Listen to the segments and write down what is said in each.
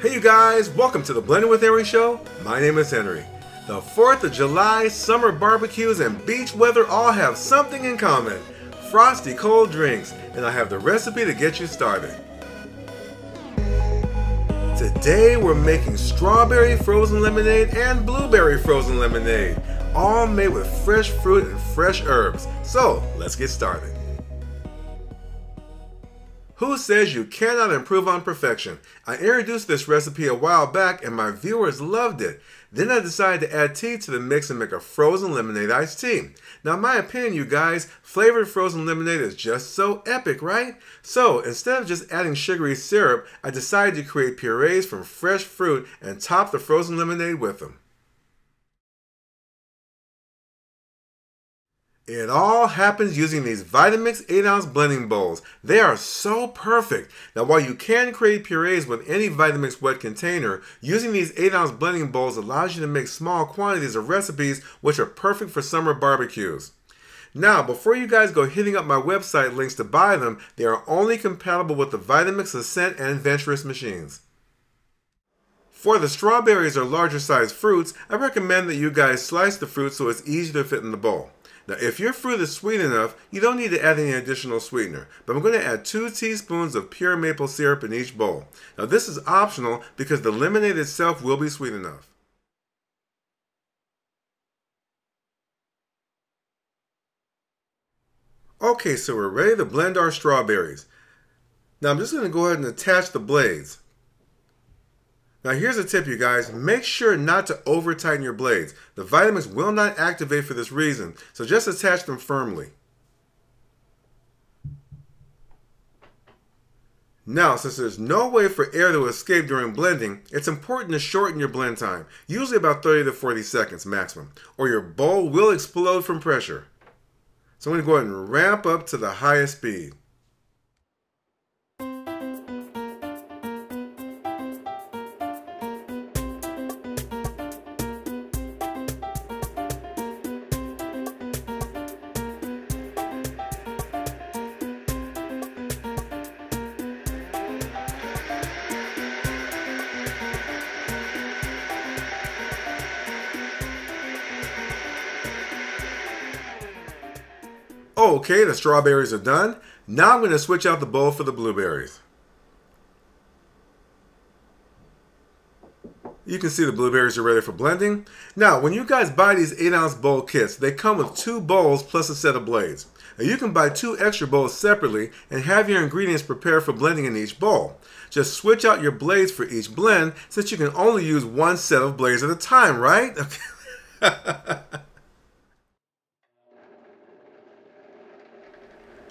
Hey you guys, welcome to the Blending with Henry show. My name is Henry. The 4th of July, summer barbecues, and beach weather all have something in common. Frosty cold drinks, and I have the recipe to get you started. Today we're making strawberry frozen lemonade and blueberry frozen lemonade, all made with fresh fruit and fresh herbs. So let's get started. Who says you cannot improve on perfection? I introduced this recipe a while back and my viewers loved it. Then I decided to add tea to the mix and make a frozen lemonade iced tea. Now in my opinion, you guys, flavored frozen lemonade is just so epic, right? So instead of just adding sugary syrup, I decided to create purees from fresh fruit and top the frozen lemonade with them. It all happens using these Vitamix 8oz blending bowls. They are so perfect. Now while you can create purees with any Vitamix wet container, using these 8oz blending bowls allows you to make small quantities of recipes which are perfect for summer barbecues. Now before you guys go hitting up my website links to buy them, they are only compatible with the Vitamix Ascent and Venturous machines. For the strawberries or larger sized fruits, I recommend that you guys slice the fruit so it's easy to fit in the bowl. Now, if your fruit is sweet enough, you don't need to add any additional sweetener, but I'm going to add 2 teaspoons of pure maple syrup in each bowl. Now, this is optional because the lemonade itself will be sweet enough. Okay, so we're ready to blend our strawberries. Now, I'm just going to go ahead and attach the blades. Now here's a tip, you guys. Make sure not to over tighten your blades. The Vitamix will not activate for this reason, so just attach them firmly. Now, since there's no way for air to escape during blending, it's important to shorten your blend time, usually about 30 to 40 seconds maximum, or your bowl will explode from pressure. So I'm going to go ahead and ramp up to the highest speed. Okay, the strawberries are done. Now I'm going to switch out the bowl for the blueberries. You can see the blueberries are ready for blending. Now, when you guys buy these 8-ounce bowl kits, they come with 2 bowls plus a set of blades. Now, you can buy 2 extra bowls separately and have your ingredients prepared for blending in each bowl. Just switch out your blades for each blend since you can only use 1 set of blades at a time, right?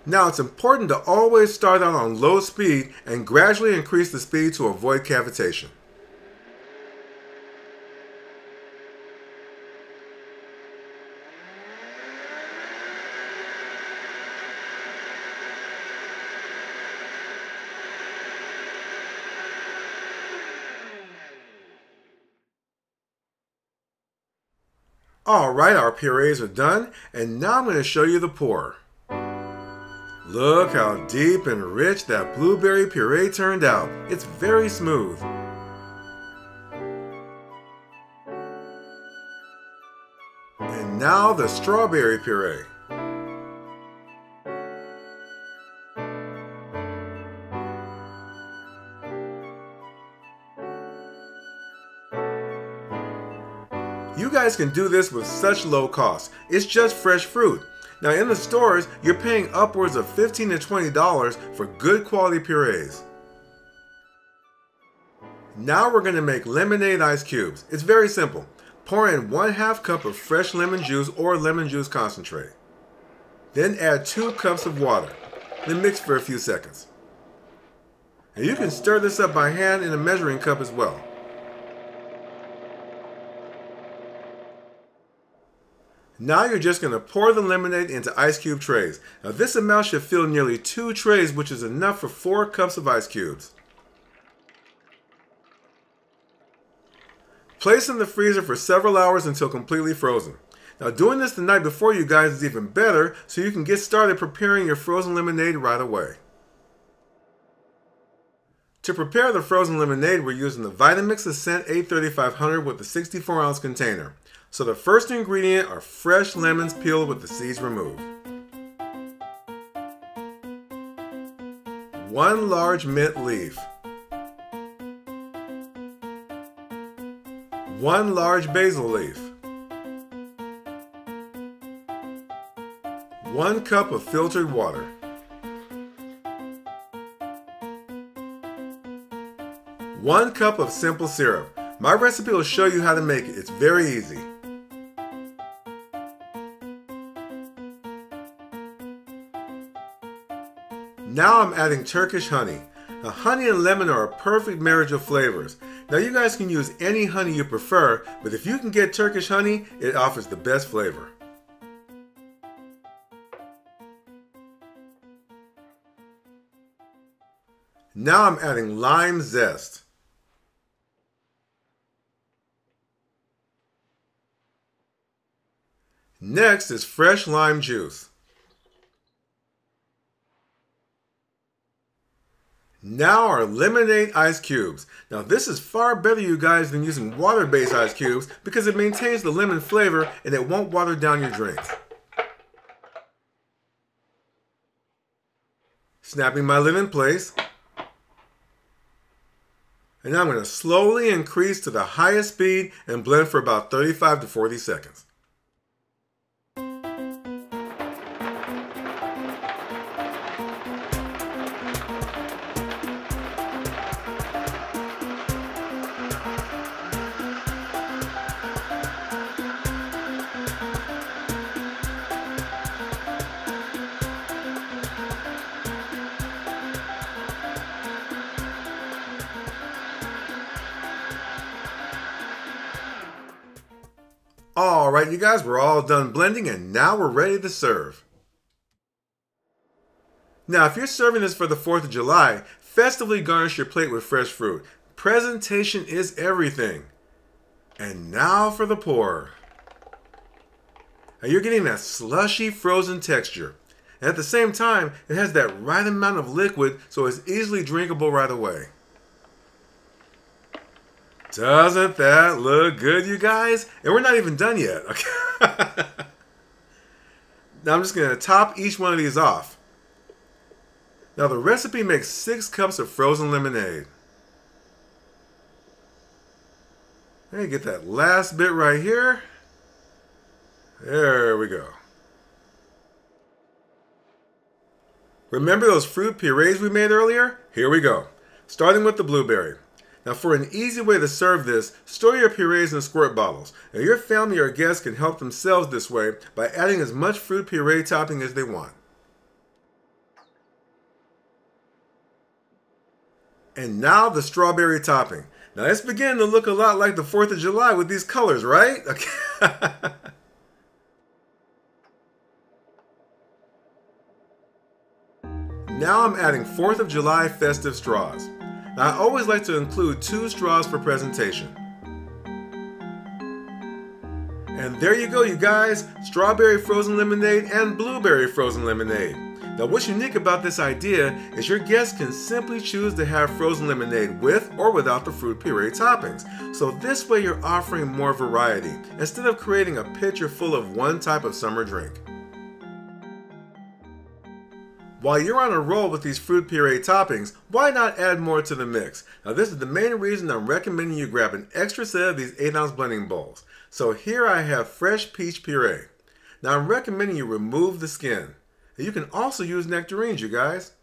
Now it's important to always start out on low speed and gradually increase the speed to avoid cavitation. Alright, our purees are done, and now I'm going to show you the pour. Look how deep and rich that blueberry puree turned out. It's very smooth. And now the strawberry puree. You guys can do this with such low cost. It's just fresh fruit. Now in the stores, you're paying upwards of $15 to $20 for good quality purees. Now we're going to make lemonade ice cubes. It's very simple. Pour in 1/2 cup of fresh lemon juice or lemon juice concentrate. Then add 2 cups of water. Then mix for a few seconds. And you can stir this up by hand in a measuring cup as well. Now you're just going to pour the lemonade into ice cube trays. Now this amount should fill nearly 2 trays, which is enough for 4 cups of ice cubes. Place in the freezer for several hours until completely frozen. Now doing this the night before, you guys, is even better, so you can get started preparing your frozen lemonade right away. To prepare the frozen lemonade, we're using the Vitamix 83500 with the 64-ounce container. So the first ingredient are fresh lemons peeled with the seeds removed. 1 large mint leaf. 1 large basil leaf. 1 cup of filtered water. 1 cup of simple syrup. My recipe will show you how to make it. It's very easy. Now I'm adding Turkish honey. Now honey and lemon are a perfect marriage of flavors. Now you guys can use any honey you prefer, but if you can get Turkish honey, it offers the best flavor. Now I'm adding lime zest. Next is fresh lime juice. Now our lemonade ice cubes. Now this is far better, you guys, than using water-based ice cubes because it maintains the lemon flavor and it won't water down your drink. Snapping my lid in place. And now I'm going to slowly increase to the highest speed and blend for about 35 to 40 seconds. Alright you guys, we're all done blending and now we're ready to serve. Now if you're serving this for the 4th of July, festively garnish your plate with fresh fruit. Presentation is everything. And now for the pour. Now you're getting that slushy frozen texture. And at the same time, it has that right amount of liquid so it's easily drinkable right away. Doesn't that look good, you guys? And we're not even done yet. Okay. Now I'm just going to top each one of these off. Now the recipe makes 6 cups of frozen lemonade. Hey, get that last bit right here. There we go. Remember those fruit purees we made earlier? Here we go. Starting with the blueberry. Now for an easy way to serve this, store your purees in squirt bottles. Now your family or guests can help themselves this way by adding as much fruit puree topping as they want. And now the strawberry topping. Now it's beginning to look a lot like the 4th of July with these colors, right? Okay. Now I'm adding 4th of July festive straws. Now I always like to include 2 straws for presentation. And there you go, you guys, strawberry frozen lemonade and blueberry frozen lemonade. Now what's unique about this idea is your guests can simply choose to have frozen lemonade with or without the fruit puree toppings. So this way you're offering more variety instead of creating a pitcher full of one type of summer drink. While you're on a roll with these fruit puree toppings, why not add more to the mix? Now this is the main reason I'm recommending you grab an extra set of these 8-ounce blending bowls. So here I have fresh peach puree. Now I'm recommending you remove the skin. You can also use nectarines, you guys.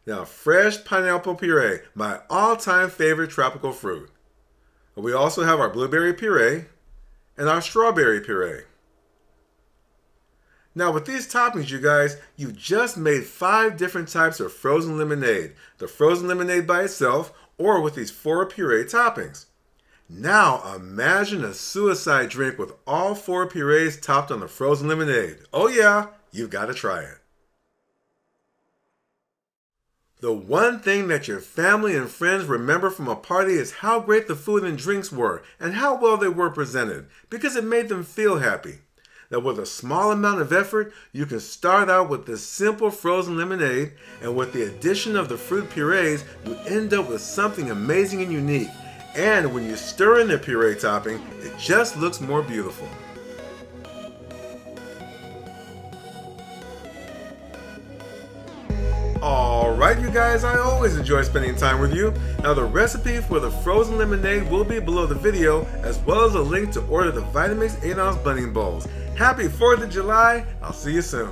Now fresh pineapple puree, my all-time favorite tropical fruit. We also have our blueberry puree and our strawberry puree. Now with these toppings, you guys, you just made 5 different types of frozen lemonade. The frozen lemonade by itself or with these 4 puree toppings. Now imagine a suicide drink with all 4 purees topped on the frozen lemonade. Oh yeah, you've got to try it. The one thing that your family and friends remember from a party is how great the food and drinks were and how well they were presented because it made them feel happy. that with a small amount of effort, you can start out with this simple frozen lemonade, and with the addition of the fruit purees, you end up with something amazing and unique. And when you stir in the puree topping, it just looks more beautiful. Alright you guys, I always enjoy spending time with you. Now the recipe for the frozen lemonade will be below the video, as well as a link to order the Vitamix 8oz blending bowls. Happy 4th of July, I'll see you soon.